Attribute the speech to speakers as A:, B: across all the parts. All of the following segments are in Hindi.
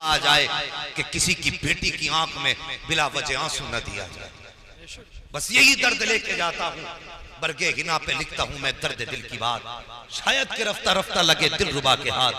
A: आ जाए कि किसी की बेटी की आंख में बिला वजह आंसू न दिया जाए। बस यही दर्द लेके जाता हूँ, बरगे हिना पे लिखता हूँ मैं दर्द दिल की बात। शायद के रफ्ता रफ्ता लगे दिल रुबा के हाथ,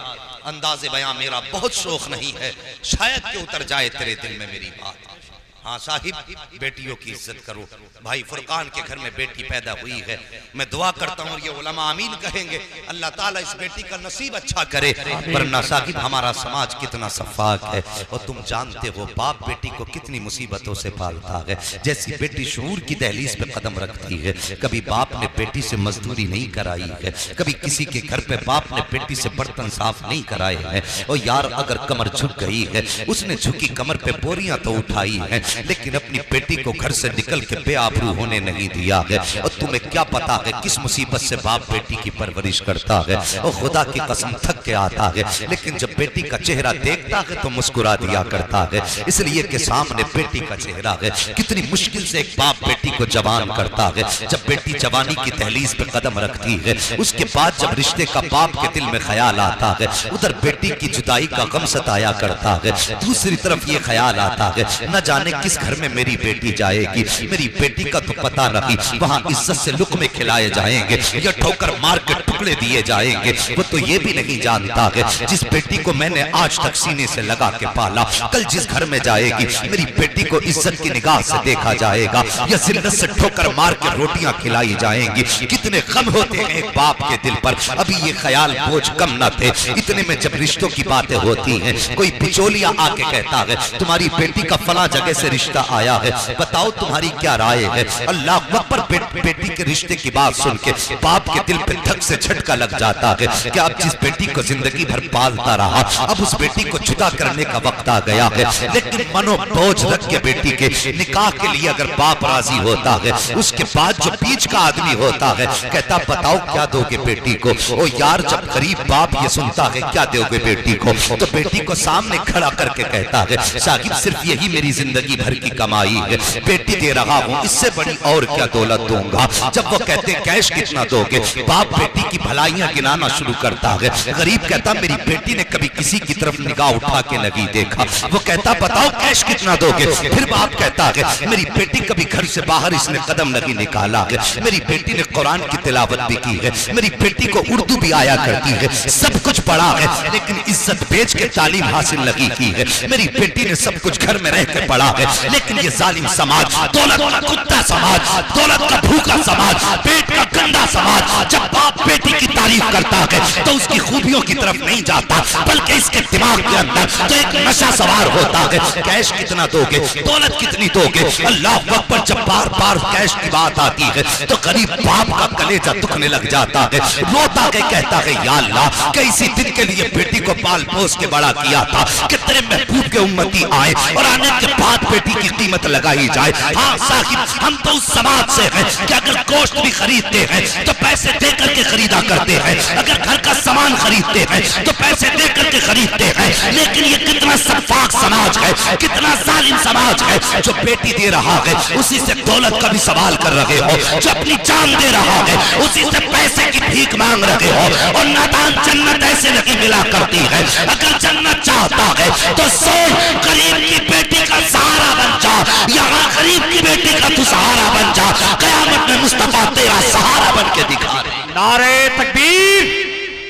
A: अंदाज़े बयां मेरा बहुत शौक नहीं है, शायद के उतर जाए तेरे दिल में मेरी बात। हाँ साहिब, बेटियों की इज्जत करो। भाई फुरकान के घर में बेटी पैदा हुई है, मैं दुआ करता हूँ ये उलमा आमीन कहेंगे, अल्लाह ताला इस बेटी का नसीब अच्छा करे। वरना साहिब हमारा समाज कितना सफाक है, और तुम जानते हो बाप बेटी को कितनी मुसीबतों से पालता है। जैसी बेटी शऊर की दहलीज पे कदम रखती है, कभी बाप ने बेटी से मजदूरी नहीं कराई है, कभी किसी के घर पे बाप ने बेटी से बर्तन साफ नहीं कराए हैं। और यार अगर कमर झुक गई है, उसने झुकी कमर पे बोरियां तो उठाई है, लेकिन अपनी बेटी को घर से निकल के बेआबरू होने नहीं दिया है। और तुम्हें क्या पता है किस मुसीबत से बाप बेटी की परवरिश करता है। और खुदा की कसम थक के आता है, लेकिन जब बेटी का चेहरा देखता है तो मुस्कुरा दिया करता है, इसलिए कि सामने बेटी का चेहरा है। कितनी मुश्किल से एक बाप बेटी को जवान करता है। जब बेटी जवानी की दहलीज पे कदम रखती है, उसके बाद जब रिश्ते का बाप के दिल में ख्याल आता है, उधर बेटी की जुदाई का गम सताया करता है, दूसरी तरफ ये ख्याल आता है न जाने किस घर में मेरी बेटी जाएगी, मेरी बेटी का तो पता नहीं, वहां इज्जत से लुक़मे खिलाए जाएंगे या ठोकर मार के टुकड़े दिए जाएंगे। वो तो ये भी नहीं जानता है जिस बेटी को मैंने आज तक सीने से लगा के पाला, कल जिस घर में जाएगी मेरी बेटी को इज्जत की निगाह से देखा जाएगा या जिल्लत से ठोकर मार के रोटियां खिलाई जाएंगी। कितने गम होते हैं एक बाप के दिल पर। अभी ये ख्याल बोझ कम न थे, इतने में जब रिश्तों की बातें होती हैं, कोई बिचौलिया आके कहता है तुम्हारी बेटी का फला जगह से रिश्ता आया है, बताओ तुम्हारी क्या राय है। अल्लाह अकबर, बेटी के रिश्ते की बात सुन के बाप के दिल पे धक से झटका लग जाता है कि अब जिस बेटी को जिंदगी भर पालता रहा, अब उस बेटी को जुदा करने का वक्त आ गया है। लेकिन मनो बोझ रख के बेटी के निकाह के लिए अगर बाप राजी होता है, उसके बाद जो बीच का आदमी होता है कहता बताओ क्या दोगे बेटी को। ओ यार, जब गरीब बाप ये सुनता है क्या दोगे बेटी को, तो बेटी को सामने खड़ा करके कहता है साहिब सिर्फ यही मेरी जिंदगी भर की कमाई है, बेटी दे रहा हूँ, इससे बड़ी और क्या दौलत दूंगा। जब वो कहते कैश कितना दोगे, बाप बेटी की भलाइयां गिनाना शुरू करता है। गरीब कहता मेरी बेटी ने कभी किसी की तरफ निगाह उठा के नहीं देखा। वो कहता बताओ कैश कितना दोगे। फिर बाप कहता है मेरी बेटी कभी घर से बाहर इसने कदम नहीं निकाला है, मेरी बेटी ने कुरान की तिलावत भी की है, मेरी बेटी को उर्दू भी आया करती है, सब कुछ पढ़ा है, लेकिन इज्जत बेच के तालीम हासिल नहीं की है। मेरी बेटी ने सब कुछ घर में रह के पढ़ा है, लेकिन ये जालिम समाज, दौलत का कुत्ता समाज, दौलत का भूखा समाज, पेट का गंदा समाज जब बाप बेटी की तारीफ करता है तो उसकी खूबियों की तरफ नहीं जाता, बल्कि इसके दिमाग के अंदर तो एक नशा सवार होता है। कैश कितना दोगे, दौलत कितनी दोगे। अल्लाह अकबर, जब बार बार कैश की बात आती है तो गरीब बाप का कलेजा दुखने लग जाता है, रोता के कहता है या अल्लाह कि इसी दिन के लिए बेटी को पाल पोस के बड़ा किया था कि तेरे महबूब के उम्मती आए और आने के बाद बेटी की कीमत लगाई जाए। हाँ साहिब, हम तो उस समाज से हैं कि अगर गोश्त भी खरीदते हैं तो पैसे दे करके खरीदा करते हैं, अगर घर का सामान खरीदते हैं तो पैसे दे करके खरीदते हैं। लेकिन ये कितना सफाक समाज है, कितना जालिम समाज है, जो बेटी दे रहा है उसी से दौलत का भी सवाल कर रहे हो, जो अपनी जान दे रहा है उसी से पैसे की भीख मांग रहे हो। और नादान जन्नत ऐसे नहीं मिला करती है, अगर जन्नत चाहता है तो सोच गरीब की बेटी का सहारा बन जा, यहाँ गरीब की बेटी का तू सहारा बन जा, क़यामत में मुस्तफा तेरा सहारा बन के दिखा रहे।
B: नारे तकबीर,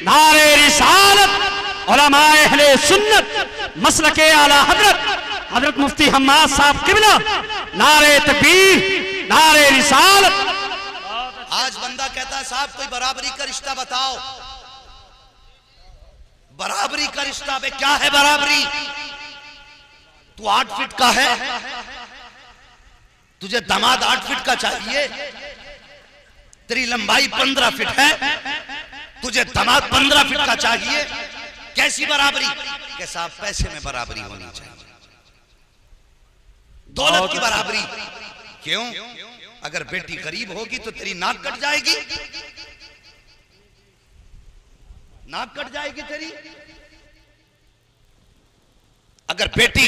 B: नारे रिसालत, उलमाए अहले सुन्नत, मसलके आला हजरत मुफ्ती हम्माद साहब किबला, नारे तकबीर, नारे रिसालत।
A: आज बंदा कहता है साहब कोई बराबरी का रिश्ता बताओ, बराबरी का रिश्ता बे क्या है बराबरी। तू 8 फीट का है, तुझे दामाद 8 फीट का चाहिए, तेरी लंबाई 15 फीट है, तुझे दामाद 15 फीट का चाहिए, कैसी बराबरी। के साहब पैसे में बराबरी होनी चाहिए, दौलत की बराबरी। क्यों? अगर बेटी गरीब होगी तो तेरी नाक कट जाएगी, नाक कट जाएगी तेरी। अगर बेटी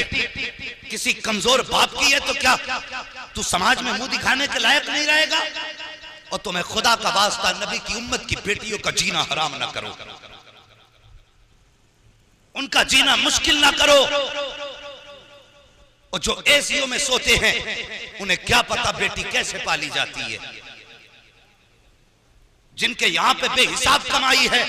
A: किसी कमजोर बाप की है तो क्या तू समाज में मुंह दिखाने के लायक नहीं रहेगा। और तुम्हें खुदा का वास्ता नबी की उम्मत की बेटियों का जीना हराम ना करो। उनका जीना मुश्किल ना करो। और जो एसीओ में सोते हैं उन्हें क्या पता बेटी कैसे पाली जाती है। जिनके यहां पे बेहिसाब कमाई है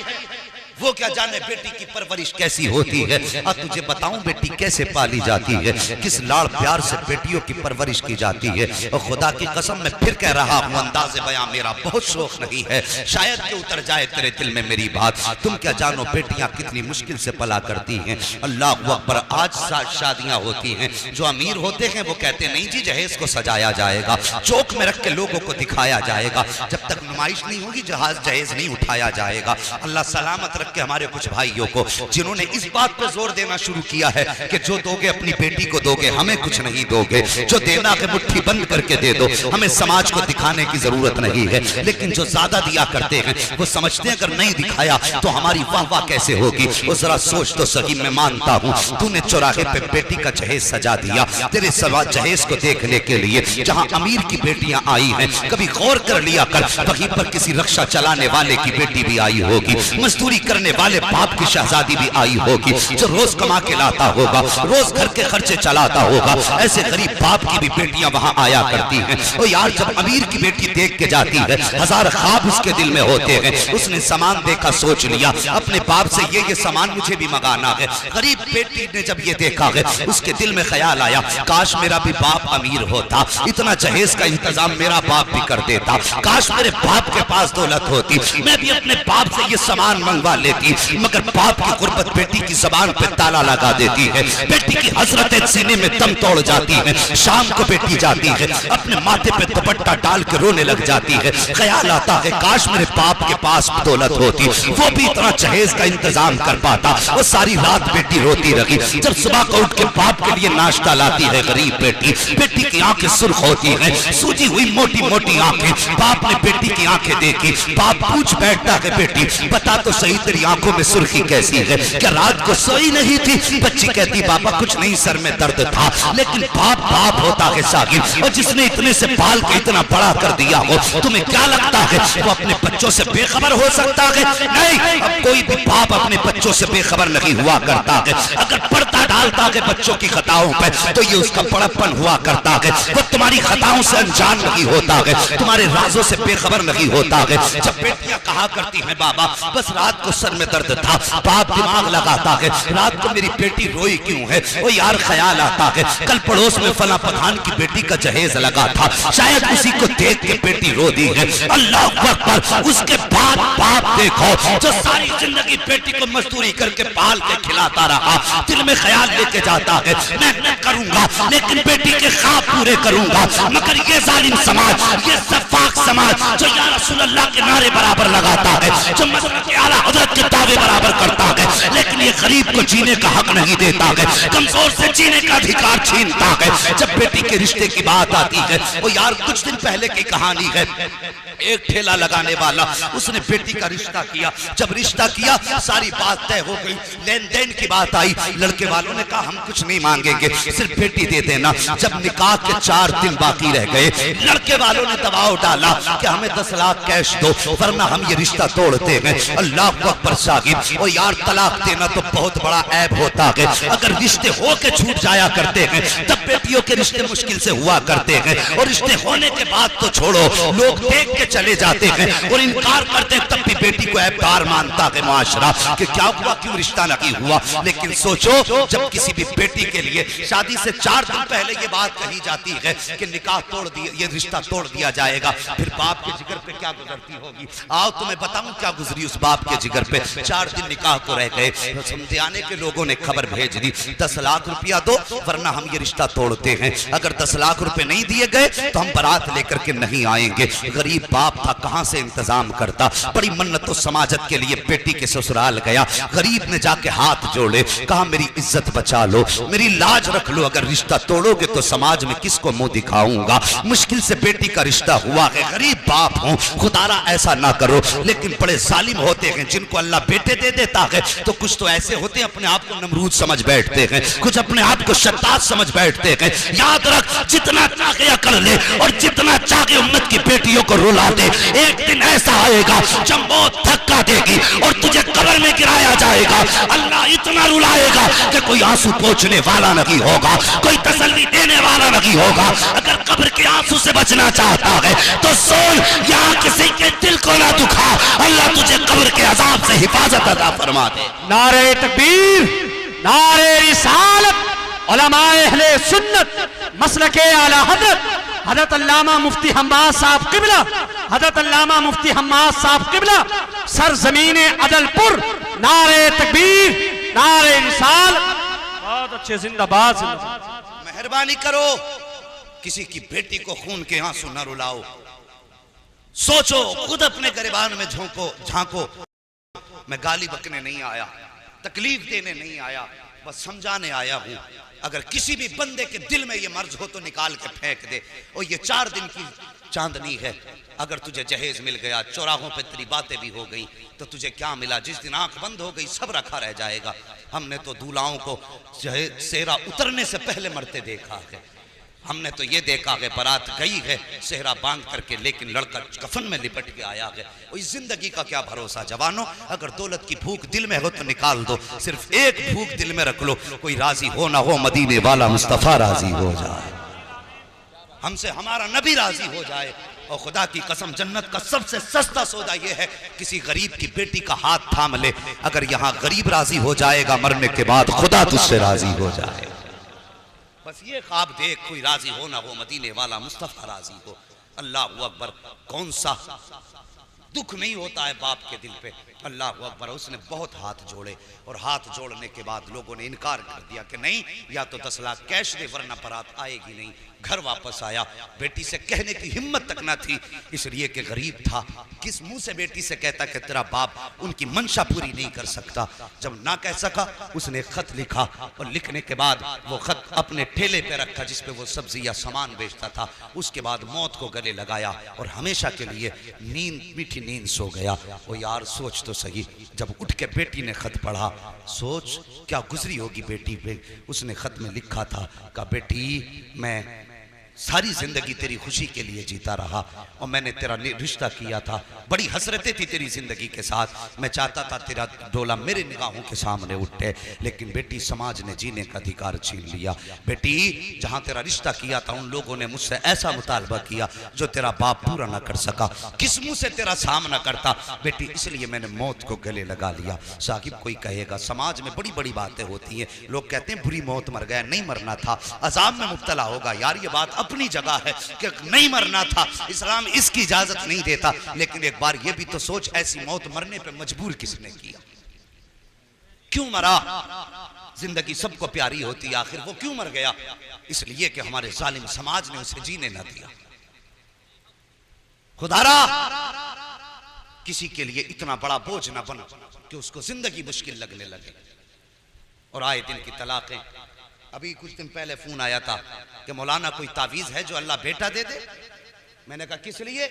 A: वो क्या जाने बेटी की परवरिश कैसी होती है। अब तुझे बताऊं बेटी कैसे पाली जाती है, किस लाड़ प्यार से बेटियों की परवरिश की जाती है। और खुदा की कसम मैं फिर कह रहा हूं, अंदाज़े बयां मेरा बहुत शौक नहीं है, शायद कि उतर जाए तेरे दिल में मेरी बात। तुम क्या जानो बेटियां कितनी मुश्किल से पला करती हैं। अल्लाह अकबर। आज शादियां होती हैं, जो अमीर होते हैं वो कहते नहीं जी जहेज को सजाया जाएगा, चौक में रख के लोगों को दिखाया जाएगा। जब तक नुमाइश नहीं होगी जहेज नहीं उठाया जाएगा। अल्लाह सलामत के हमारे कुछ भाइयों को जिन्होंने इस बात पर जोर देना शुरू किया है कि जो दोगे अपनी बेटी को दोगे, हमें कुछ नहीं दोगे, जो देना है मुट्ठी बंद करके दे दो, हमें समाज को दिखाने की जरूरत नहीं है। लेकिन जो ज्यादा दिया करते हैं वो समझते हैं अगर नहीं दिखाया तो हमारी वाह वाह कैसे होगी। वो जरा सोच तो सही। मैं मानता हूँ तूने चौराहे पे बेटी का जहेज सजा दिया, तेरे सवा जहेज को देखने के लिए जहाँ अमीर की बेटियां आई हैं, कभी गौर कर लिया कर वहीं पर किसी रक्षा चलाने वाले की बेटी भी आई होगी, मजदूरी करने वाले बाप की शहजादी भी आई होगी, जो रोज कमा के लाता होगा, रोज घर के खर्चे चलाता होगा। ऐसे गरीब बाप की भी बेटियां वहां आया करती हैं। और यार जब अमीर की बेटी देख के जाती है, हजार ख्वाब उसके दिल में होते हैं। उसने सामान देखा, सोच लिया अपने बाप से ये सामान मुझे भी मंगाना है। गरीब बेटी ने जब ये देखा है, उसके दिल में ख्याल आया काश मेरा भी बाप अमीर होता, इतना जहेज का इंतजाम मेरा बाप भी कर देता, काश मेरे बाप के पास दौलत होती, मैं भी अपने बाप से ये सामान मंगवा लेती। मगर बाप की गुर्बत बेटी की जबान पे ताला लगा देती है, बेटी की हसरतें सीने में दम तोड़ जाती है। शाम को बेटी जाती है, अपने माथे पे दुपट्टा डाल के रोने लग जाती है। ख्याल आता है काश मेरे बाप के पास दौलत होती, वो भी इतना जहेज का इंतजाम कर पाता। वो सारी रात बेटी रोती रही। जब सुबह को उठ के बाप के लिए नाश्ता लाती है गरीब बेटी, बेटी की आंखें सुर्ख होती है, सूजी हुई मोटी मोटी आंखें। बाप ने बेटी की आंखें देखी, बाप पूछ बैठता है बेटी बता तो सही तेरी आंखों में सुर्खी कैसी है, क्या रात को सोई नहीं थी? बच्ची कहती बाबा कुछ नहीं, सर में दर्द था। लेकिन बाप बाप होता है साहिब, और जिसने इतने से पाल के इतना बड़ा कर दिया हो, तुम्हें क्या लगता है वो अपने बच्चों से बेखबर हो सकता है? नहीं, अब कोई भी बाप अपने बच्चों से बेखबर नहीं हुआ करता है। अगर पर्दा डालता है बच्चों की खताओं पर तो ये उसका बड़प्पन हुआ करता है। वो तुम्हारी खताओं से अनजान नहीं होता है, तुम्हारे राजों से बेखबर नहीं होता है। जब बेटियां कहा करती हैं बाबा बस रात को सर में दर्द था, बाप दिमाग लगाता है रात को मेरी बेटी रोई क्यों है। वो यार ख्याल आता है कल पड़ोस में फला पठान की बेटी का जहेज लगा था, शायद उसी को देख के बेटी रो दी है। अल्लाह अकबर। उसके बाद बाप देखो जो सारी जिंदगी बेटी को मजदूरी करके पाल के खिलाता रहा, दिल में ख्याल लेके जाता है मैं करूंगा लेकिन बेटी के ख्वाब पूरे करूंगा। मगर ये जालिम समाज, ये सफाक समाज जो या रसूल अल्लाह के नारे बराबर लगाता है, जो मसलक आला हज़रत के दावे बराबर करता है, लेकिन ये गरीब को जीने का हक नहीं देता है, कमजोर से जीने का अधिकार छीनता है। जब बेटी के रिश्ते की बात आती है, वो यार कुछ दिन पहले की कहानी है, एक ठेला लगाने वाला उसने बेटी का रिश्ता किया। जब रिश्ता किया सारी बात तय हो गई, लेन देन की बात आई। लड़के वालों ने कहा हम कुछ नहीं मांगेंगे, सिर्फ बेटी दे देना। जब निकाह के 4 दिन बाकी रह गए, लड़के वालों ने दबाव डाला कि हमें 10 लाख कैश दो वरना हम ये रिश्ता तोड़ते हैं। अल्लाह अकबर साहिब। और यार तलाक देना तो बहुत बड़ा ऐब होता है। अगर रिश्ते हो के छूट जाया करते हैं तब बेटियों के रिश्ते मुश्किल से हुआ करते हैं, और रिश्ते होने के बाद तो छोड़ो, लोग देख के चले जाते हैं और इनकार करते हैं, तब भी बेटी को ऐबदार मानता है माशरा कि क्या हुआ, क्यों रिश्ता नहीं हुआ। लेकिन सोचो जब किसी भी बेटी के लिए शादी से 4 दिन पहले ये बात कही जाती है कि निकाह तोड़ दिया, ये रिश्ता तोड़ दिया जाएगा, फिर बाप के जिगर पे क्या गुजरती होगी। आओ तुम्हें बताऊं क्या गुजरी उस बाप के जिगर पे। 4 दिन निकाह को रह गए, समझाने के लोगों ने खबर भेज दी 10 लाख रुपया दो वरना हम ये रिश्ता तोड़ते हैं। अगर 10 लाख रुपए नहीं दिए गए तो हम बारात लेकर के नहीं आएंगे। गरीब बाप था, कहां से इंतजाम करता। बड़ी मन्नतों समाजत के लिए बेटी के ससुराल गया। गरीब ने जाके हाथ जोड़े, कहा मेरी इज्जत बचा लो, मेरी लाज रख लो, अगर रिश्ता तोड़ोगे तो समाज में किसको मुंह दिखाऊंगा। मुश्किल से बेटी का रिश्ता हुआ है, गरीब बाप हूं, खुदारा ऐसा ना करो। लेकिन बड़े जालिम होते हैं जिनको को अल्लाह बेटे दे देता है तो कुछ तो ऐसे होते हैं अपने आप को नमरूद समझ बैठते हैं, कुछ अपने आप को शद्दाद समझ बैठते हैं। याद रख, जितना चाहे कर ले और जितना चाहे उम्मत की बेटियों को रुला दे, एक दिन ऐसा आएगा जब मौत धक्का देगी और तुझे कब्र में गिराया जाएगा। अल्लाह इतना रुलाएगा कि कोई आंसू पोंछने वाला नहीं होगा, कोई तसल्ली देने वाला नहीं होगा। अगर कब्र के आंसू से बचना चाहता है तो सोच, यहाँ किसी के दिल को ना दुखा, अल्लाह तुझे कब्र के अजाब से हिफाजत अता फरमा दे।
B: नारे तकबीर, नारे रिसालत, उलमाए अहले सुन्नत, मसलके आला हजरत अल्लामा मुफ्ती हम्माद साहब किबला, हजरत अल्लामा मुफ्ती हम्माद साहब किबला, सरजमीने अदलपुर, नारे तकबीर, नारे रिसालत। बहुत अच्छे, जिंदाबाद जिंदाबाद।
A: मेहरबानी करो, किसी की बेटी को खून के आंसू न रुलाओ। सोचो, खुद अपने गिरबान में झांको। मैं गाली बकने नहीं आया, तकलीफ देने नहीं आया, बस समझाने आया हूं। अगर किसी भी बंदे के दिल में ये मर्ज हो तो निकाल के फेंक दे। और ये 4 दिन की चांदनी है, अगर तुझे जहेज मिल गया, चौराहों पे तेरी बातें भी हो गई, तो तुझे क्या मिला? जिस दिन आंख बंद हो गई सब रखा रह जाएगा। हमने तो दूल्हाओं को सेहरा उतरने से पहले मरते देखा है। हमने तो ये देखा है बारात गई है सेहरा बांध करके, लेकिन लड़का कफन में लिपट के आया है। इस जिंदगी का क्या भरोसा जवानों? अगर दौलत की भूख दिल में हो तो निकाल दो, सिर्फ एक भूख दिल में रख लो, कोई राजी हो ना हो मदीने वाला मुस्तफा राजी हो जाए, हमसे हमारा नबी राजी हो जाए। और खुदा की कसम, जन्नत का सबसे सस्ता सौदा यह है किसी गरीब की बेटी का हाथ थाम ले। अगर यहाँ गरीब राजी हो जाएगा, मरने के बाद खुदा तुझसे राजी हो जाए। बस ये ख्वाब देख, कोई राजी हो ना हो मदीने वाला मुस्तफा राजी हो। अल्लाह अकबर। कौन सा दुख नहीं होता है बाप के दिल पे। अल्लाह अकबर। उसने बहुत हाथ जोड़े और हाथ जोड़ने के बाद लोगों ने इनकार कर दिया कि नहीं, या तो 10 लाख कैश दे वरना बारात आएगी नहीं। घर वापस आया, बेटी से कहने की हिम्मत तक ना थी, इसलिए कि गरीब था। किस मुंह से बेटी से कहता कि तेरा बाप उनकी मंशा पूरी नहीं कर सकता। जब ना कह सका, उसने खत लिखा और लिखने के बाद वो खत अपने ठेले पे रखा जिसपे वो सब्जी या सामान बेचता था। उसके बाद मौत को गले लगाया और हमेशा के लिए मीठी नींद सो गया। वो यार सोच तो सही, जब उठ के बेटी ने खत पढ़ा, सोच क्या गुजरी होगी बेटी पे। उसने खत में लिखा था कि बेटी, मैं सारी जिंदगी तेरी खुशी के लिए जीता रहा और मैंने तेरा रिश्ता किया था, बड़ी हसरतें थी तेरी जिंदगी के साथ। मैं चाहता था तेरा डोला मेरे निगाहों के सामने उठे, लेकिन बेटी समाज ने जीने का अधिकार छीन लिया। बेटी, जहां तेरा रिश्ता किया था उन लोगों ने मुझसे ऐसा मुतालबा किया जो तेरा बाप पूरा ना कर सका। किस मुंह से तेरा सामना करता बेटी, इसलिए मैंने मौत को गले लगा लिया। साहिब, कोई कहेगा समाज में बड़ी बड़ी बातें होती हैं, लोग कहते हैं बुरी मौत मर गया, नहीं मरना था, अजाब में मुब्तला होगा। यार ये बात अपनी जगह है कि नहीं मरना था, इस्लाम इसकी इजाजत नहीं देता, लेकिन एक बार ये भी तो सोच, ऐसी मौत मरने पे मजबूर किसने किया? क्यों मरा? जिंदगी सबको प्यारी होती है, आखिर वो क्यों मर गया? इसलिए कि हमारे जालिम समाज ने उसे जीने ना दिया। खुदारा किसी के लिए इतना बड़ा बोझ ना बना कि उसको जिंदगी मुश्किल लगने लगे। और आए दिन की तलाकें। अभी कुछ दिन पहले फोन आया था कि मौलाना कोई तावीज है जो अल्लाह बेटा दे दे। मैंने कहा किस लिए?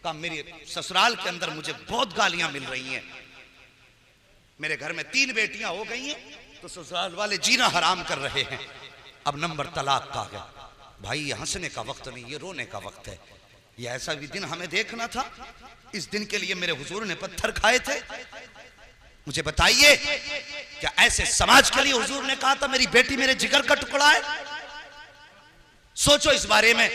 A: कहा मेरे ससुराल के अंदर मुझे बहुत गालियां मिल रही हैं, मेरे घर में 3 बेटियां हो गई हैं, तो ससुराल वाले जीना हराम कर रहे हैं। अब नंबर तलाक का है। भाई ये हंसने का वक्त नहीं, ये रोने का वक्त है। ये ऐसा भी दिन हमें देखना था, इस दिन के लिए मेरे हुजूर ने पत्थर खाए थे। मुझे बताइए, क्या ऐसे समाज के लिए हुजूर ने कहा था मेरी बेटी मेरे जिगर का टुकड़ा है? सोचो इस बारे में,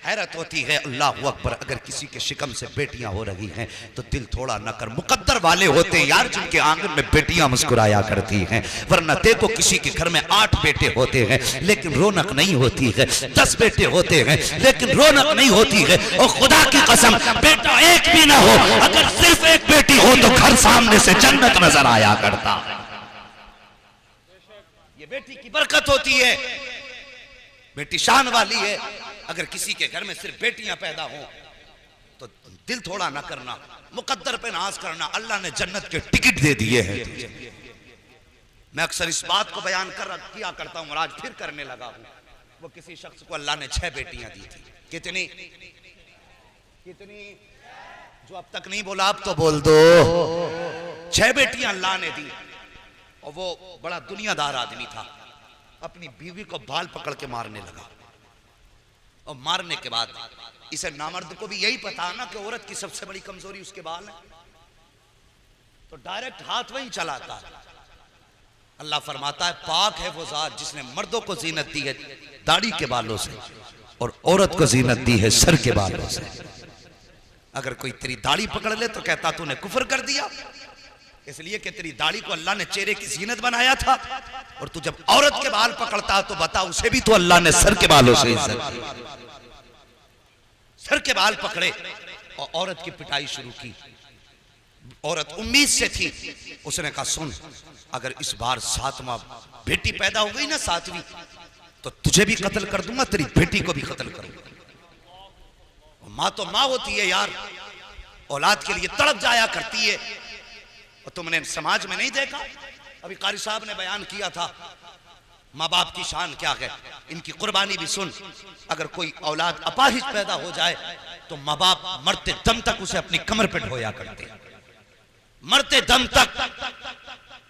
A: हैरत होती है। अल्लाह अकबर। अगर किसी के शिकम से बेटियां हो रही हैं तो दिल थोड़ा न कर। मुकद्दर वाले होते हैं यार जिनके आंगन में बेटियां मुस्कुराया करती हैं, वरना देखो किसी के घर में 8 बेटे होते हैं लेकिन रौनक नहीं होती है, 10 बेटे होते हैं लेकिन रौनक नहीं होती है। और खुदा की कसम, बेटा एक भी ना हो, अगर सिर्फ एक बेटी हो तो घर सामने से जन्नत नजर आया करता। ये बेटी की बरकत होती है, बेटी शान वाली है। अगर किसी के घर में सिर्फ बेटियां पैदा हो तो दिल थोड़ा ना करना, मुकद्दर पे नाज करना। अल्लाह ने जन्नत के टिकट दे दिए हैं। मैं अक्सर इस बात को बयान किया करता हूं और आज फिर करने लगा हूं। वो किसी शख्स को अल्लाह ने 6 बेटियां दी थी। कितनी? जो अब तक नहीं बोला अब तो बोल दो। 6 बेटियां अल्लाह ने दी और वो बड़ा दुनियादार आदमी था। अपनी बीवी को बाल पकड़ के मारने लगा और मारने के बाद इसे नामर्द को भी यही पता ना कि औरत की सबसे बड़ी कमजोरी उसके बाल है, तो डायरेक्ट हाथ वहीं चलाता है। अल्लाह फरमाता है पाक है वो जात जिसने मर्दों को जीनत दी है दाढ़ी के बालों से और औरत को जीनत दी है सर के बालों से। अगर कोई तेरी दाढ़ी पकड़ ले तो कहता तूने कुफर कर दिया, इसलिए कि तेरी दाढ़ी को अल्लाह ने चेहरे की जीनत बनाया था। और तू जब औरत के बाल पकड़ता तो बता उसे भी तो अल्लाह ने सर के बालों से सर के बाल पकड़े और औरत की पिटाई शुरू की। औरत उम्मीद से थी, उसने कहा सुन अगर इस बार 7वां बेटी पैदा हो गई ना 7वीं, तो तुझे भी कत्ल कर दूंगा, तेरी बेटी को भी कत्ल करूंगा। माँ तो माँ होती है यार, औलाद के लिए तड़प जाया करती है। और तुमने समाज में नहीं देखा, अभी कारी साहब ने बयान किया था माँ बाप की शान क्या है, इनकी कुर्बानी भी सुन। अगर कोई औलाद अपाहिज पैदा हो जाए तो माँ बाप मरते दम तक उसे अपनी कमर पे ढोया करते, मरते दम तक।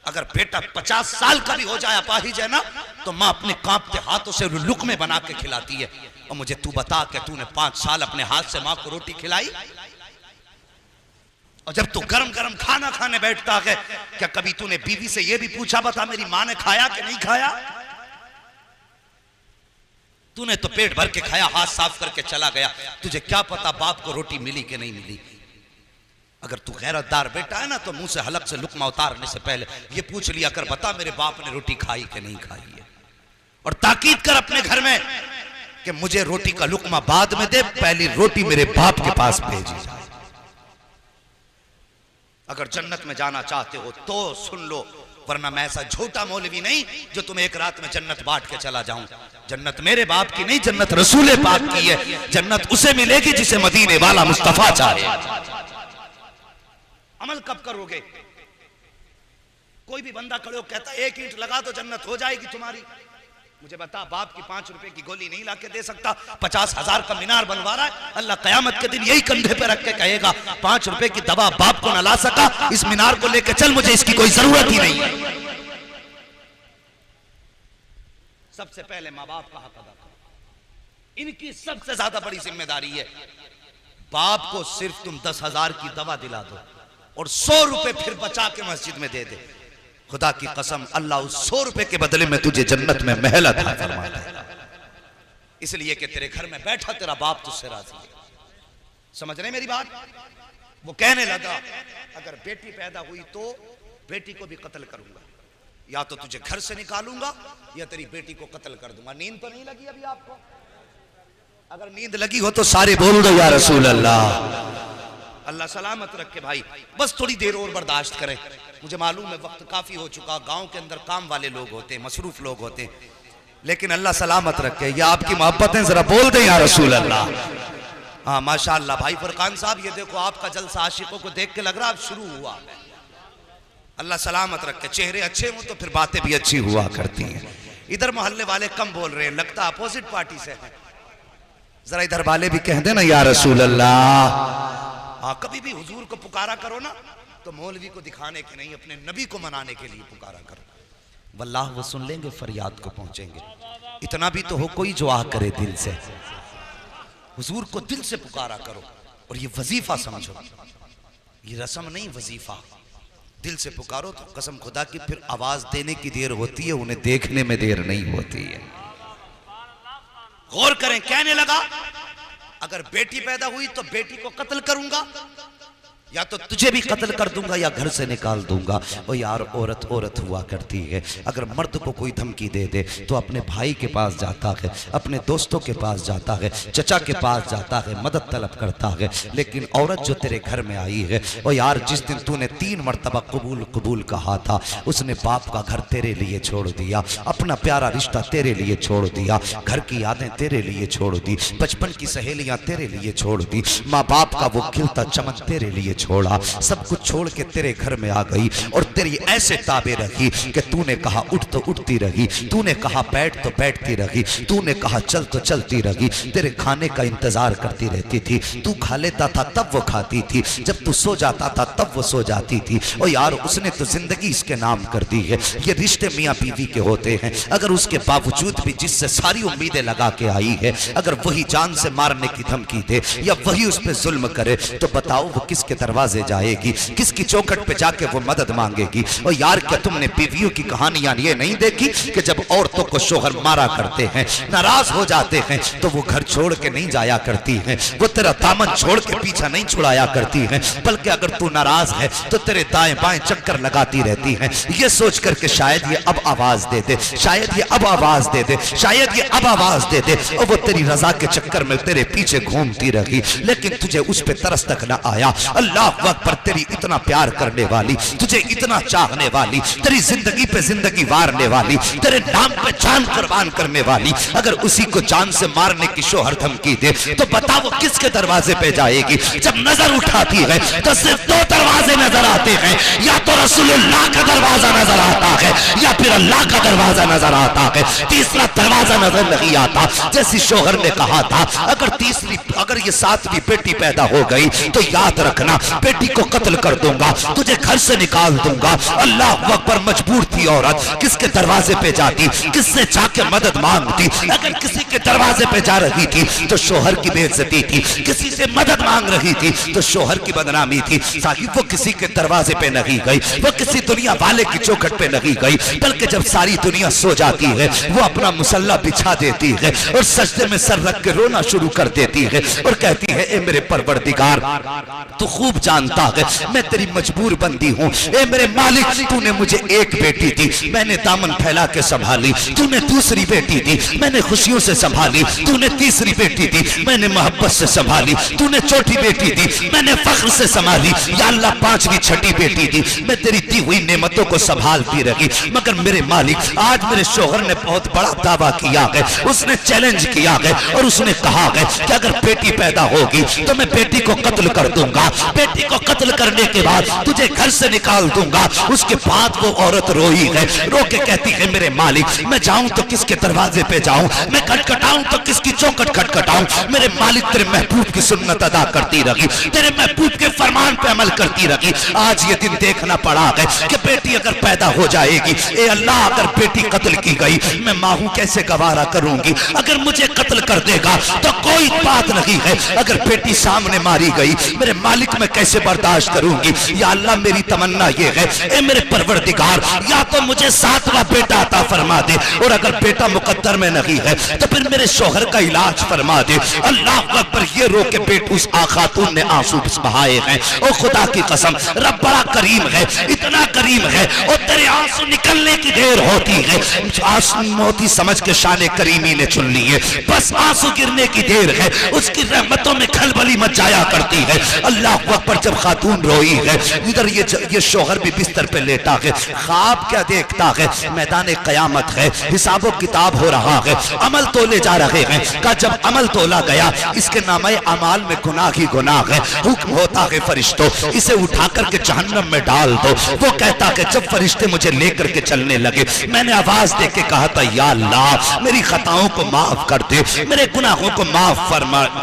A: अगर बेटा 50 साल का भी हो जाए अपाहिज है ना, तो माँ अपने कांपते हाथों से लुकमे बना के खिलाती है। और मुझे तू बता कि तूने 5 साल अपने हाथ से माँ को रोटी खिलाई? और जब तू गरम गरम खाना खाने बैठता है, क्या कभी तूने बीवी से यह भी पूछा बता मेरी माँ ने खाया कि नहीं खाया? तूने तो पेट भर के खाया, हाथ साफ करके चला गया, तुझे क्या पता बाप को रोटी मिली कि नहीं मिली। अगर तू गैरतदार बेटा है ना, तो मुंह से हलक से लुकमा उतारने से पहले ये पूछ लिया कर बता मेरे बाप ने रोटी खाई कि नहीं खाई है। और ताकीद कर अपने घर में कि मुझे रोटी का लुकमा बाद में दे, पहली रोटी मेरे बाप के पास भेजी जाए। अगर जन्नत में जाना चाहते हो तो सुन लो, वरना मैं ऐसा झूठा मौलवी नहीं जो तुम्हें एक रात में जन्नत बांट के चला जाऊं। जन्नत मेरे बाप की नहीं, जन्नत रसूल पाक की है। जन्नत उसे मिलेगी जिसे मदीने वाला मुस्तफा चाहे। अमल कब करोगे? कोई भी बंदा खड़े हो कहता 1 ईंट लगा तो जन्नत हो जाएगी तुम्हारी। मुझे बता, बाप की 5 रुपए की गोली नहीं लाके दे सकता, 50,000 का मीनार बनवा रहा है। अल्लाह कयामत के दिन यही कंधे पे रख के कहेगा 5 रुपए की दवा बाप को न ला सका, इस मीनार को लेके चल, मुझे इसकी कोई जरूरत ही नहीं है। सबसे पहले माँ बाप का हक अदा करो, इनकी सबसे ज्यादा बड़ी जिम्मेदारी है। बाप को सिर्फ तुम 10,000 की दवा दिला दो और 100 रुपए फिर बचा के मस्जिद में दे दे, खुदा की कसम अल्लाह उस 100 रुपए के बदले में तुझे जन्नत में महल अता फरमाता है। इसलिए कि तेरे घर में बैठा तेरा बाप तुझसे राजी है। समझ रहे मेरी बात? वो कहने लगा अगर बेटी पैदा हुई तो बेटी को भी कत्ल करूंगा, या तो तुझे घर से निकालूंगा या तेरी बेटी को कत्ल कर दूंगा। नींद तो नहीं लगी अभी आपको? अगर नींद लगी हो तो सारे बोल दो या रसूल अल्लाह। अल्लाह सलामत रखे भाई, बस थोड़ी देर और बर्दाश्त करें। मुझे मालूम है वक्त काफी हो चुका, गांव के अंदर काम वाले लोग होते हैं, मसरूफ लोग होते हैं, लेकिन अल्लाह सलामत रखे। या आपकी मोहब्बतें जरा बोल दें या रसूल अल्लाह। हाँ माशाअल्लाह भाई फरकान साहब, ये देखो आपका जलसा आशिकों को देख के लग रहा अब शुरू हुआ। अल्लाह सलामत रखे, चेहरे अच्छे हों तो फिर बातें भी अच्छी हुआ करती हैं। इधर मोहल्ले वाले कम बोल रहे हैं, लगता अपोजिट पार्टी से है। जरा इधर वाले भी कह देना या रसूल अल्लाह। हाँ कभी भी हुजूर को पुकारा करो ना तो मौलवी को दिखाने के नहीं, अपने नबी को मनाने के लिए पुकारा करो। वल्लाह वो सुन लेंगे, फरियाद को पहुंचेंगे। इतना भी तो हो कोई जो आ करे दिल से, हुजूर को दिल से पुकारा करो। और ये वजीफा समझो, ये रस्म नहीं वजीफा। दिल से पुकारो तो कसम खुदा की फिर आवाज देने की देर होती है, उन्हें देखने में देर नहीं होती है। गौर करें, कहने लगा अगर बेटी पैदा हुई तो बेटी को कत्ल करूंगा, या तो तुझे भी कत्ल कर दूंगा या घर से निकाल दूंगा। ओ यार औरत औरत हुआ करती है। अगर मर्द को कोई धमकी दे दे तो अपने भाई के पास जाता है, अपने दोस्तों के पास जाता है, चचा के पास जाता है, मदद तलब करता है। लेकिन औरत जो तेरे घर में आई है, ओ यार जिस दिन तूने 3 मरतबा कबूल कबूल कहा था, उसने बाप का घर तेरे लिए छोड़ दिया, अपना प्यारा रिश्ता तेरे लिए छोड़ दिया, घर की यादें तेरे लिए छोड़ दी, बचपन की सहेलियां तेरे लिए छोड़ दी, माँ बाप का वो खिलता चमन तेरे लिए छोड़ा, सब कुछ छोड़ के तेरे घर में आ गई और तेरी ऐसे ताबे रखी कि तूने कहा उठ तो उठती रही, तूने कहा बैठ तो बैठती रही, तूने कहा चल तो चलती रही, तेरे खाने का इंतजार करती रहती थी। तू खा लेता था तब वो खाती थी, जब तू सो जाता था तब वो सो जाती थी। और यार उसने तो जिंदगी इसके नाम कर दी है। ये रिश्ते मियाँ बीवी के होते हैं, अगर उसके बावजूद भी जिससे सारी उम्मीदें लगा के आई है, अगर वही जान से मारने की धमकी दे या वही उस पर जुल्म करे, तो बताओ वो किसके दरवाजे जाएगी, किसकी चौखट पे जाके वो मदद मांगेगी। और यार क्या तुमने बीवियों की कहानियां ये नहीं देखी कि जब औरतों को शोहर मारा करते हैं, नाराज हो जाते हैं, तो वो घर छोड़ के नहीं जाया करती हैं, वो तेरा दामन छोड़ के पीछा नहीं छुड़ाया करती हैं, बल्कि अगर तू नाराज है तो तेरे दाएं बाएं चक्कर लगाती रहती हैं, ये सोच करके शायद ये अब आवाज दे दे, शायद ये अब आवाज दे दे, शायद ये अब आवाज दे दे। और वो तेरी रजा के चक्कर में तेरे पीछे घूमती रही, लेकिन तुझे उस पे तरस तक ना आया। अल्लाह अकबर, तेरी इतना प्यार करने वाली, तुझे इतना चाहने वाली, तेरी जिंदगी पे जिंदगी वारने वाली, तेरे नाम पे जान कुर्बान करने वाली, अगर उसी को जान से मारने की शोहर धमकी दे, तो बता वो किसके दरवाजे पे जाएगी। जब नजर उठाती है तो सिर्फ दो दरवाजे नजर आते हैं, या तो रसूलुल्लाह का दरवाजा नजर आता है या फिर अल्लाह का दरवाजा नजर आता है, तीसरा दरवाजा नजर नहीं आता। जैसी शोहर ने कहा था अगर ये सातवीं बेटी पैदा हो गई तो याद रखना बेटी को कत्ल कर दूंगा, तुझे घर से निकाल दूंगा। अल्लाह अकबर, मजबूर थी औरत, किसके दरवाजे पे जाती, किससे जाके मदद मांगती। अगर किसी के दरवाजे पे जा रही थी तो शोहर की बेइज्जती थी, किसी से मदद मांग रही थी तो शोहर की बदनामी थी। साहिब वो किसी के दरवाजे पे नहीं गई, वो किसी दुनिया वाले की चौखट पे नहीं गई, बल्कि जब सारी दुनिया सो जाती है वो अपना मुसल्ला बिछा देती है और सजदे में सर रख के रोना शुरू कर देती है और कहती है, ए मेरे परवरदिगार, तू खूब जानता है मैं तेरी मजबूर बंदी हूँ। ए मेरे मालिक, तूने मुझे एक बेटी दी, मैंने दामन फैला के संभाली, तूने दूसरी बेटी दी, मैंने खुशियों से संभाली, तूने तीसरी बेटी दी, मैंने मोहब्बत से संभाली, तूने चौथी बेटी दी, मैंने फख्र से संभाली, या अल्लाह पांचवी छठी बेटी दी, मैं तेरी दी हुई नेमतों को संभालती रही। मगर मेरे मालिक, आज मेरे शोहर ने बहुत बड़ा दावा किया है, उसने चैलेंज किया है और उसने कहा है कि अगर बेटी पैदा होगी तो मैं बेटी को कत्ल कर दूंगा, बेटी को कत्ल करने के बाद तुझे घर से निकाल दूंगा। उसके बाद वो औरत रोई है, रो के कहती है, मेरे मालिक, मैं जाऊं तो किसके दरवाजे पे जाऊं, मैं खटखटाऊं तो किसकी चौखट खटखटाऊं। मेरे मालिक, तेरे महबूब की सुन्नत अदा करती रही, तेरे महबूब के फरमान पे अमल करती रही। आज ये दिन देखना पड़ा है कि बेटी अगर पैदा हो जाएगी, ए अल्लाह, अगर बेटी कत्ल की गई मैं माँ हूं कैसे गवारा करूंगी। अगर मुझे कत्ल कर देगा तो कोई बात नहीं है, अगर बेटी सामने मारी गई मेरे मालिक मैं कैसे बर्दाश्त करूंगी। या अल्लाह, मेरी तमन्ना ये है, ए मेरे परवरदिगार, या तो मुझे सातवां बेटा अता फरमा दे, और अगर बेटा मुकद्दर में नहीं है तो फिर मेरे शोहर का इलाज फरमा दे। अल्लाह अकबर, ये रो के बेट उस खातून ने आंसू बहाए हैं। और खुदा की कसम, रब बड़ा करीम है, इतना करीम है, और तेरे आंसू निकलने की देर होती है, आंसू मोती समझ के शान करीमी ने चुन ली है, बस आंसू गिरने की देर है, उसकी रहमतों में खलबली मच जाया करती है। अल्लाह अकबर, जब खातून रोई है, इधर ये शोहर भी बिस्तर पे लेटा है, ख्वाब क्या देखता है, मैदान कयामत है, हिसाबो किताब हो रहा है, अमल तोले जा रहे हैं। का जब अमल तोला गया, इसके नामे अमाल में गुनाह ही गुनाह है, हुक्म होता है फरिश्तों, इसे उठा करके जहन्नम में डाल दो। वो कहता है, जब फरिश्ते मुझे लेकर के चलने लगे, मैंने आवाज दे के कहा था, या अल्लाह, मेरी खताओं को माफ कर दे, मेरे गुनाहों को माफ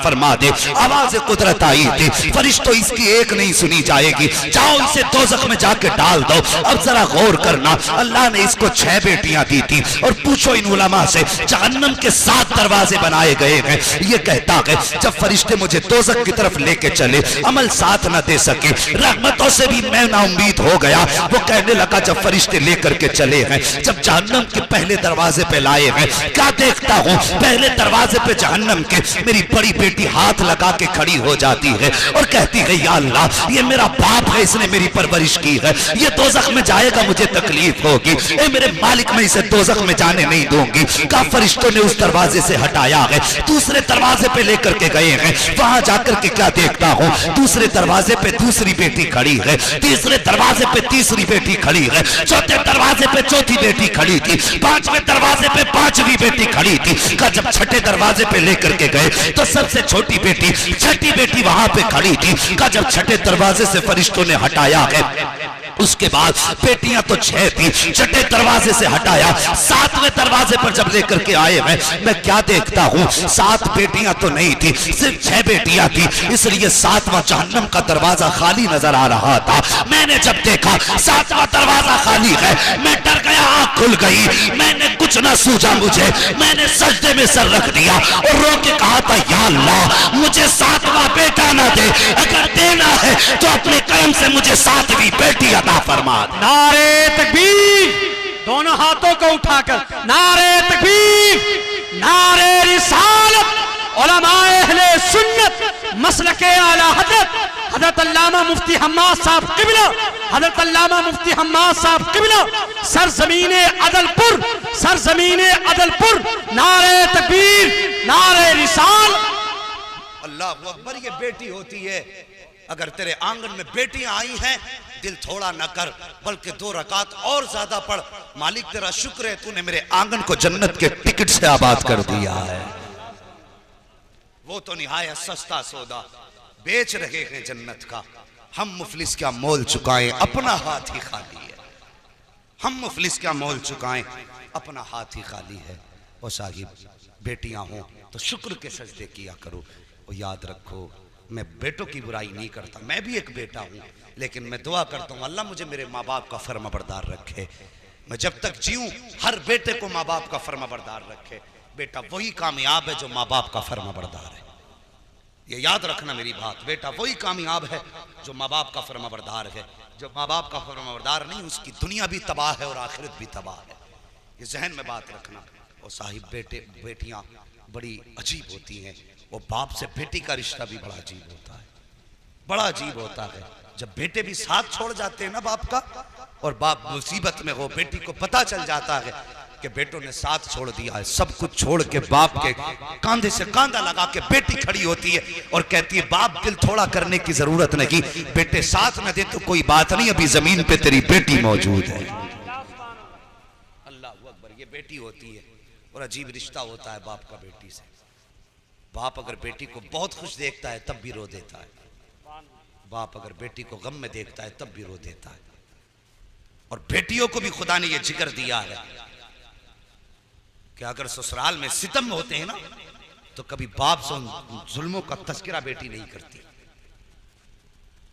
A: फरमा दे। आवाज कुदरत आई थी, फरिश्तों इसकी एक नहीं सुनी जाएगी, जाओ इसे दोज़ख में जाके डाल दो। अब जरा गौर करना, अल्लाह ने इसको 6 बेटियां दी थी, और पूछो इन उलमा से, जहन्नम के 7 दरवाजे बनाए गए हैं। ये कहता है, जब फरिश्ते मुझे दोज़ख की तरफ लेके चले, अमल साथ न दे सके, रहमतों से भी मैं नाउम्मीद हो गया। वो कहने लगा, जब फरिश्ते लेकर के चले हैं, जब जहन्नम के पहले दरवाजे पे लाए हैं, क्या देखता हूँ, पहले दरवाजे पे जहन्नम के मेरी बड़ी बेटी हाथ लगा के खड़ी हो जाती है और कहती है, या अल्लाह, ये मेरा बाप है, इसने मेरी परवरिश की है, ये दोज़ख में जाएगा, मुझे तकलीफ होगी, ए मेरे मालिक, मैं इसे दोज़ख में जाने नहीं दूंगी। का फरिश्तों ने उस दरवाजे से हटाया है, दूसरे दरवाजे पे लेकर के गए हैं, वहां जाकर के क्या देखता हूँ, दूसरे दरवाजे पे दूसरी बेटी खड़ी है, तीसरे दरवाजे पे तीसरी बेटी खड़ी है, चौथे दरवाजे पे चौथी बेटी खड़ी थी, 5वें दरवाजे पे 5वीं बेटी खड़ी थी। का जब छठे दरवाजे पे लेकर के गए तो सबसे छोटी बेटी, छठी बेटी वहां पे खड़ी थी। का जब जब छठे दरवाजे से फरिश्तों ने हटाया है, उसके बाद बेटियां तो 6 थी, छठे दरवाजे से हटाया, 7वें दरवाजे पर जब लेकर के आए मैं क्या देखता हूँ, 7 बेटियां तो नहीं थी, सिर्फ 6 बेटियां थी। इसलिए 7वां जहन्नम का दरवाजा खाली नजर आ रहा था। मैंने जब देखा 7वां दरवाजा खाली है, मैं डर गया, आंख खुल गई, मैंने कुछ ना सूझा मुझे, मैंने सजदे में सर रख दिया और रो के कहा था, या अल्लाह मुझे 7वां बेटा ना दे, अगर देना है तो अपने कर्म से मुझे 7वीं बेटी अता फरमा दे।
B: नारे तकबीर, दोनों हाथों को उठाकर नारे तकबीर, नारे रिसालत, उलमाए अहले सुन्नत मसलके आला हजरत अल्लामा मुफ्ती हम्माद साहब किबला, हजरत अल्लामा मुफ्ती हम्माद साहब किबला, सरजमीने अदलपुर, सरजमीने अदलपुर, नारे तकबीर, नारे रिसाल।
A: अल्लाह अकबर, ये बेटी होती है। अगर तेरे आंगन में बेटियां आई हैं, दिल थोड़ा न कर, बल्कि 2 रकात और ज्यादा पढ़। मालिक तेरा शुक्र है, तूने मेरे आंगन को जन्नत के टिकट से आबाद कर दिया है। वो तो निहायत सस्ता सौदा बेच रहे हैं जन्नत का। हम मुफलिस क्या मोल चुकाएं, अपना हाथ ही खाली है। हम मुफलिस क्या मोल चुकाएं, अपना हाथ ही खाली है। और साहिब, बेटियां हों तो शुक्र के सजदे किया करो। और याद रखो, मैं बेटों की बुराई नहीं करता, मैं भी एक बेटा हूं, लेकिन मैं दुआ करता हूं अल्लाह मुझे मेरे माँ बाप का फर्माबरदार रखे। मैं जब तक जीऊं हर बेटे को माँ बाप का फर्माबरदार रखे। बेटा वही कामयाब है जो माँ बाप का फर्माबरदार है। ये याद रखना मेरी बात, बेटा वही कामयाब है जो माँ बाप का फर्माबरदार है। जो माँ बाप का फर्माबरदार नहीं, उसकी दुनिया भी तबाह है और आखिरत भी तबाह है। ये जहन में बात रखना। और साहिब, बेटियां बड़ी अजीब होती हैं। वो बाप से बेटी का रिश्ता भी बड़ा अजीब होता है, बड़ा अजीब होता है। जब बेटे भी साथ छोड़ जाते हैं ना बाप का, और बाप मुसीबत में हो, बेटी को पता चल जाता है कि बेटों ने साथ छोड़ दिया है, सब कुछ छोड़ के बाप के कांधे से कांधा लगा के बेटी खड़ी होती है और कहती है, बाप दिल थोड़ा करने की जरूरत नहीं, बेटे साथ न दे तो कोई बात नहीं, अभी जमीन पे तेरी बेटी मौजूद है। अल्लाह अकबर, ये बेटी होती है। और अजीब रिश्ता होता है बाप का बेटी से। बाप अगर बेटी को बहुत खुश देखता है तब भी रो देता है, बाप अगर बेटी को गम में देखता है तब भी रो देता है। और बेटियों को भी खुदा ने यह जिक्र दिया है कि अगर ससुराल में सितम होते हैं ना, तो कभी बाप से उन जुल्मों का तस्करा बेटी नहीं करती।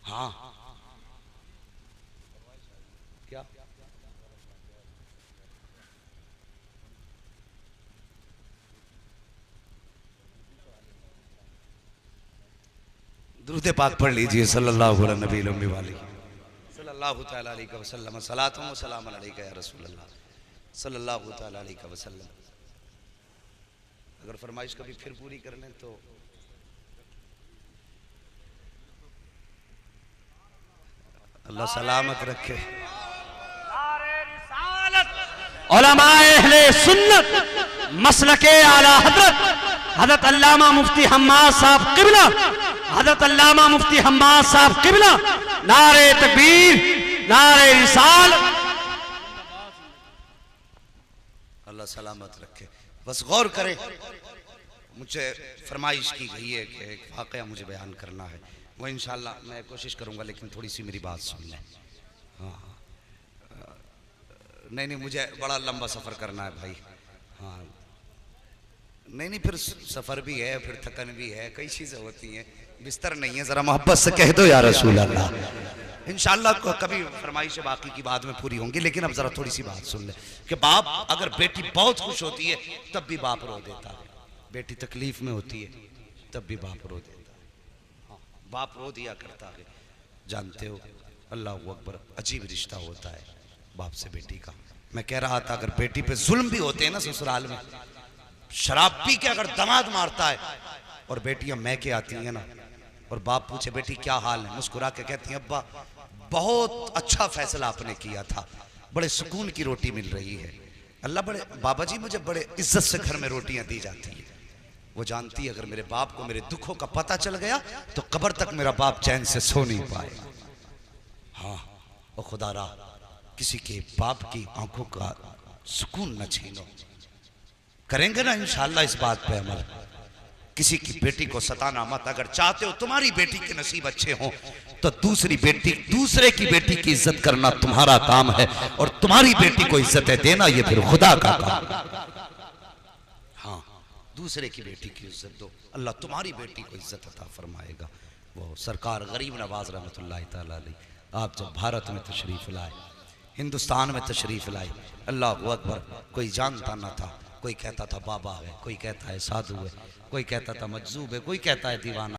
A: हाँ, क्या दुरूद पाक पढ़ लीजिए, सल्लल्लाहु अलैहि वसल्लम, सलातुम व सलामुन अलैका या रसूल अल्लाह सल्लल्लाहु अलैहि वसल्लम। अगर फरमाइश कभी फिर पूरी कर लें तो अल्लाह सलामत रखे।
B: उलमाए अहले सुन्नत मसलके आला हजरत अल्लामा मुफ्ती हम्माद साहब किबला, हजरत अल्लामा मुफ्ती हम्माद साहब किबला, नारे तकबीर, नारे रिसाल।
A: अल्लाह सलामत रखे। बस गौर करें, मुझे फरमाइश की गई है कि एक वाक़या मुझे बयान करना है, वो इंशाल्लाह मैं कोशिश करूंगा, लेकिन थोड़ी सी मेरी बात सुन लें। हाँ, नहीं, मुझे बड़ा लंबा सफ़र करना है भाई। हाँ, नहीं, फिर सफ़र भी है, फिर थकन भी है, कई चीज़ें होती हैं, बिस्तर नहीं है, ज़रा मोहब्बत से कह दो या रसूल अल्लाह। इंशाल्लाह कभी फरमाइश बाकी की बाद में पूरी होंगी, लेकिन अब ज़रा थोड़ी सी बात सुन ले कि बाप अगर बेटी बहुत खुश होती है तब भी बाप रो देता है, बेटी तकलीफ़ में होती है तब भी बाप रो देता है। हाँ, बाप रो दिया करता है। जानते हो, अल्लाह अकबर, अजीब रिश्ता होता है बाप से बेटी का। मैं कह रहा था, अगर बेटी पे जुल्म भी होते हैं ना ससुराल में, शराब पी के अगर दमाद मारता है और बेटियां मैं के आती हैं ना, और बाप पूछे बेटी क्या हाल है, मुस्कुरा के कहती हैं अब्बा बहुत अच्छा फैसला आपने किया था, बड़े सुकून की रोटी मिल रही है। अल्लाह बड़े बाबा जी, मुझे बड़े इज्जत से घर में रोटियां दी जाती है। वो जानती है अगर मेरे बाप को मेरे दुखों का पता चल गया तो कब्र तक मेरा बाप चैन से सो नहीं पाए। हाँ, और खुदा रा किसी के बाप की आंखों का सुकून न छीनो। करेंगे ना इंशाअल्लाह इस बात पे अमल। किसी की बेटी को सताना मत। अगर चाहते हो तुम्हारी बेटी के नसीब अच्छे हों तो दूसरे की बेटी की इज्जत करना तुम्हारा काम है, और तुम्हारी बेटी को इज्जत देना ये फिर खुदा का काम। हाँ, दूसरे की बेटी की इज्जत दो, अल्लाह तुम्हारी बेटी को इज्जत अता फरमाएगा। वो सरकार गरीब नवाज रहमतुल्लाह तआला अलैह आप जब भारत में तशरीफ लाए, हिंदुस्तान में तशरीफ लाए, अल्लाह अकबर, कोई जानता ना था, कोई कहता था बाबा है, कोई कहता है साधु है, कोई कहता था मजजूब है, कोई कहता है दीवाना।